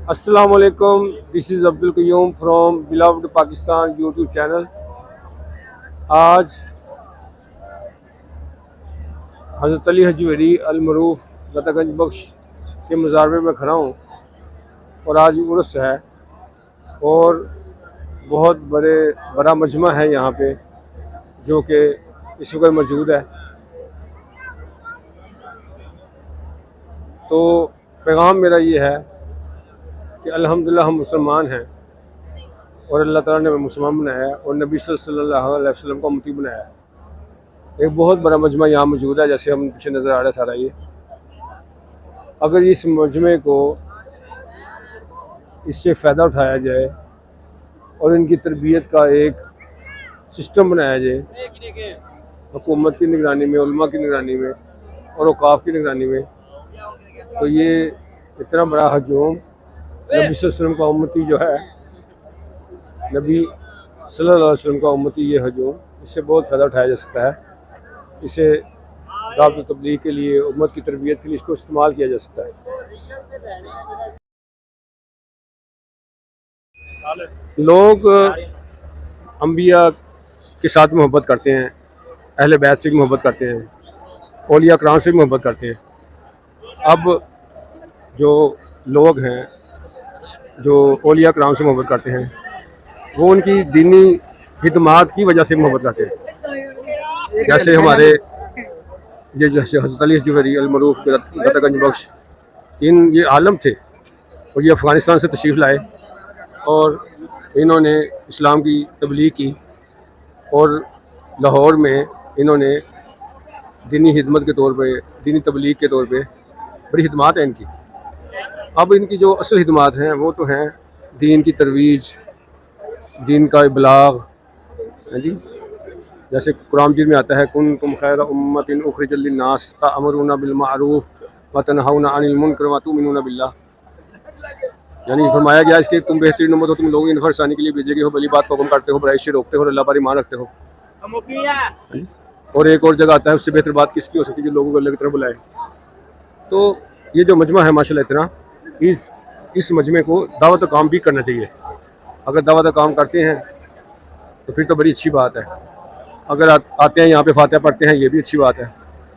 अस्सलाम वालेकुम, this is Abdul Qayyum from beloved Pakistan YouTube channel. आज हज़रत अली हजवेरी अल-मरूफ गंज बख्श के मज़ार में खड़ा हूँ और आज उर्स है और बहुत बड़ा मजमा है यहाँ पे जो कि इस वक्त मौजूद है। तो पैगाम मेरा ये है कि अल्हम्दुलिल्लाह हम मुसलमान हैं और अल्लाह ताला ने हमें मुसलमान बनाया है और नबी सल्लल्लाहु अलैहि वसल्लम को उम्मती बनाया है। एक बहुत बड़ा मजमा यहाँ मौजूद है, जैसे हम पीछे नज़र आ रहा है सारा ये। अगर इस मजमे को इससे फ़ायदा उठाया जाए और इनकी तरबियत का एक सिस्टम बनाया जाए हुकूमत की निगरानी में, उलमा की निगरानी में और औकाफ की निगरानी में, तो ये इतना बड़ा हजूम नबी सल्लल्लाहु अलैहि वसल्लम का उम्मती जो है, नबी सल्लल्लाहु अलैहि वसल्लम का उम्मती ये हजूम, इससे बहुत फ़ायदा उठाया जा सकता है। इसे दावत तबलीग के लिए, उम्मत की तरबियत के लिए इसको इस्तेमाल किया जा सकता है। लोग अंबिया के साथ मोहब्बत करते हैं, अहले बैत से भी मोहब्बत करते हैं, औलिया कराम से भी मोहब्बत करते हैं। अब जो लोग हैं जो औलिया कराम से मोहब्बत करते हैं, वो उनकी दीनी खिदमात की वजह से मोहब्बत करते हैं। जैसे हमारे जैसे हज़रत अली हजवेरी अल-मरूफ गंज बख्श, ये आलम थे और ये अफ़गानिस्तान से तशरीफ़ लाए और इन्होंने इस्लाम की तबलीग की और लाहौर में इन्होंने दीनी खिदमत के तौर पे, दीनी तबलीग के तौर पे बड़ी खिदमात हैं इनकी। अब इनकी जो असल खिदमात हैं वो तो हैं दीन की तरवीज, दीन का इबलाग है जी। जैसे कुरान मजीद में आता है, कुंतुम खैरा उम्मतिन उखरिजत लिन्नास तअमुरूना बिल मारूफ व तनहौना अनिल मुनकर व तु'मिनूना बिल्लाह। यानी फरमाया गया इसके तुम बेहतरीन उम्मत हो, तुम लोगों की नफरसानी के लिए भेजे गए हो, भली बात को हुक्म करते हो, बुराई से रोकते हो और अल्लाह पर ईमान रखते हो। और एक और जगह आता है, उससे बेहतर बात किसकी हो सकती है जो लोगों को अल्लाह की तरफ बुलाए। तो ये जो मजमा है माशाल्लाह, इतना इस मजमे को दावत काम भी करना चाहिए। अगर दावत काम करते हैं तो फिर तो बड़ी अच्छी बात है। अगर आते हैं यहाँ पे फातिहा पढ़ते हैं, ये भी अच्छी बात है।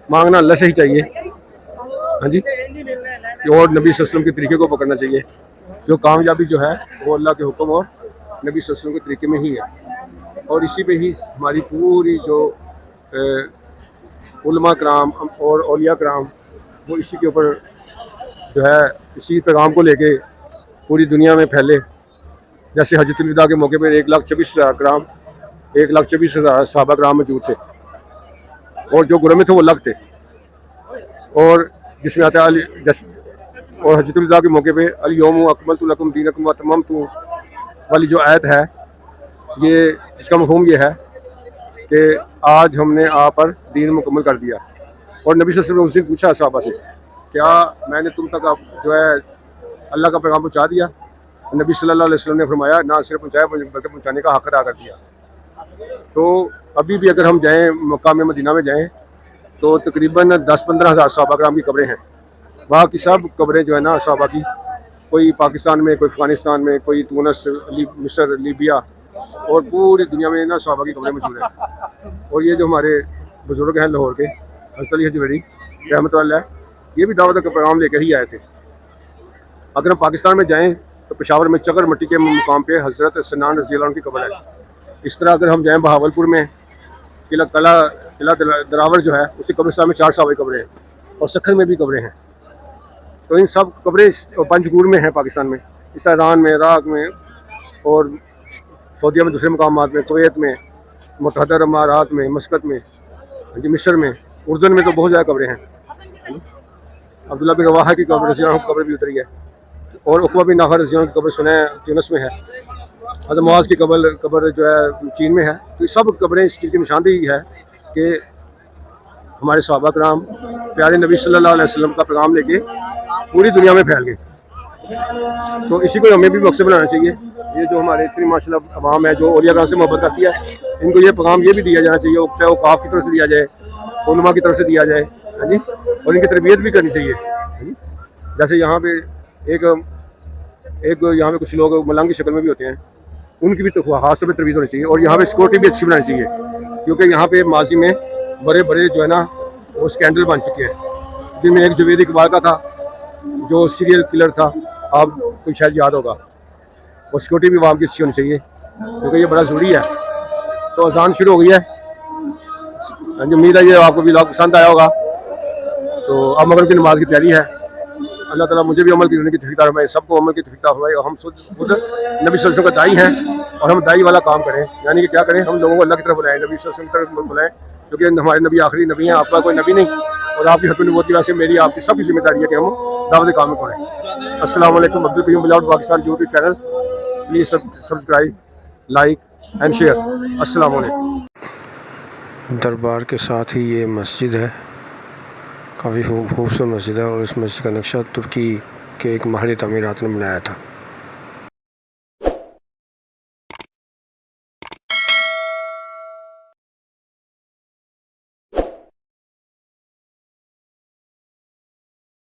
मांगना अल्लाह से ही चाहिए, हाँ जी, और नबी सल्लल्लाहु अलैहि वसल्लम के तरीके को पकड़ना चाहिए। जो कामयाबी जो है वो अल्लाह के हुक्म और नबी सल्लल्लाहु अलैहि वसल्लम के तरीके में ही है और इसी पे ही हमारी पूरी जो उलमा कराम और औलिया कराम, वो इसी के ऊपर जो है, इसी पैगाम को लेके पूरी दुनिया में फैले। जैसे हजरत विदा के मौके पर 1,24,000 कराम, 1,24,000 सहाबा कराम मौजूद थे और जो गुरु में थे वो अलग थे। और जिसमें आता है और हजरत विदा के मौके पे अल यौम अकमलतु लकुम दीनकुम व अतममतु वाली जो आयत है, ये इसका मफ़हूम ये है कि आज हमने आप पर दीन मुकम्मल कर दिया। और नबी सल्लल्लाहु अलैहि वसल्लम ने उस दिन पूछा सहाबा से, क्या मैंने तुम तक जो है अल्लाह का पैगाम पहुँचा दिया? नबी सल्लल्लाहु अलैहि वसल्लम ने फरमाया, ना सिर्फ पहुँचाया बल्कि पहुँचाने का हक़ अदा कर दिया। तो अभी भी अगर हम जाएँ मक्का में, मदीना में जाएँ, तो तकरीबन 10-15 हज़ार सहाबा कराम की कब्रें हैं। वहाँ की सब कब्रें जो है ना सहाबा की, कोई पाकिस्तान में, कोई अफ़गानिस्तान में, कोई तुनिस, मिस्र, लीबिया और पूरी दुनिया में ना सहाबा की कब्रें मौजूद हैं। और ये जो हमारे बुज़ुर्ग हैं लाहौर के, हज़रत अली हजवेरी रहमतुल्लाह अलैह, ये भी दावत का पैगाम लेकर ही आए थे। अगर हम पाकिस्तान में जाएँ तो पेशावर में चगर मट्टी के मुकाम पे हज़रत सन्नान रज़ी अल्लाह अन्हु की कब्र है। इस तरह अगर हम जाएँ बहावलपुर में किला दरावर जो है, उसी कब्रिस्तान में 4 सहाबा की कब्रें हैं और सखर में भी कब्रें हैं। तो इन सब कब्रें पंजगूर में हैं पाकिस्तान में, इस ईरान में, इराक़ में और सऊदीया में, दूसरे मकामात में, कुवैत में, मुत्तहदा अरब अमारात में, मस्कत में, मिस्र में, उर्दन में तो बहुत ज़्यादा कब्रें हैं। अब्दुल्ला बिन रवाहा की कब्र रज़ी अल्लाह अन्हु की कब्र भी उतरी है और उक़बा बिन नाफ़िर रज़ी अल्लाह अन्हु की कब्र सुने तुनिस में है। हज़रत मुआज़ की कब्र जो है चीन में है। तो ये सब कब्रें इस चीज़ की निशानदेही है कि हमारे सहाबा कराम प्यारे नबी सल्लल्लाहु अलैहि वसल्लम का पैगाम लेके पूरी दुनिया में फैल गए। तो इसी को हमें भी मकसद बनाना चाहिए। ये जो हमारे इतनी माशाल्लाह अवाम है जो औलिया कराम से मोहब्बत करती है, इनको ये पैगाम ये भी दिया जाना चाहिए, चाहे वो काफ की तरफ से दिया जाए, उलमा की तरफ से दिया जाए, हाँ जी, और इनकी तरबियत भी करनी चाहिए। जैसे यहाँ पे एक एक यहाँ पे कुछ लोग मलंग की शक्ल में भी होते हैं, उनकी भी तो खास तौर पर तरबियत होनी चाहिए। और यहाँ पे सिक्योरिटी भी अच्छी बनानी चाहिए, क्योंकि यहाँ पे माजी में बड़े बड़े जो है ना वो स्कैंडल बन चुके हैं, जिनमें एक जवेद इकबाल का था जो सीरियल किलर था, आपको शायद याद होगा। और सिक्योरिटी भी वहाँ की अच्छी होनी चाहिए, क्योंकि ये बड़ा ज़रूरी है। तो अजान शुरू हो गई है, उम्मीद है ये आपको व्लॉग पसंद आया होगा। तो अब मगरिब की नमाज की तैयारी है। अल्लाह ताला मुझे भी अमल करने की तौफीक फरमाए, सबको अमल की तौफीक फरमाए। और हम खुद नबी सल्लल्लाहु अलैहि वसल्लम का दाई हैं, और हम दाई वाला काम करें, यानी कि क्या करें, हम लोगों को अल्लाह की तरफ बुलाएं, नबी सल्लल्लाहु अलैहि वसल्लम की तरफ बुलाएं, क्योंकि हमारे नबी आखिरी नबी हैं, आपका कोई नबी नहीं। और आपकी खत्म नबूवत की वजह से मेरी आपकी सबकी जिम्मेदारी है कि हम दावत काम करें। अस्सलाम वालेकुम। Abdul Qayyum Bilawal Pakistan YouTube channel, please subscribe, like and share. अस्सलाम वालेकुम। दरबार के साथ ही ये मस्जिद है, काफ़ी खूबसूरत मस्जिद है, और इस मस्जिद का नक्शा तुर्की के एक माहिर तामीरात ने बनाया था।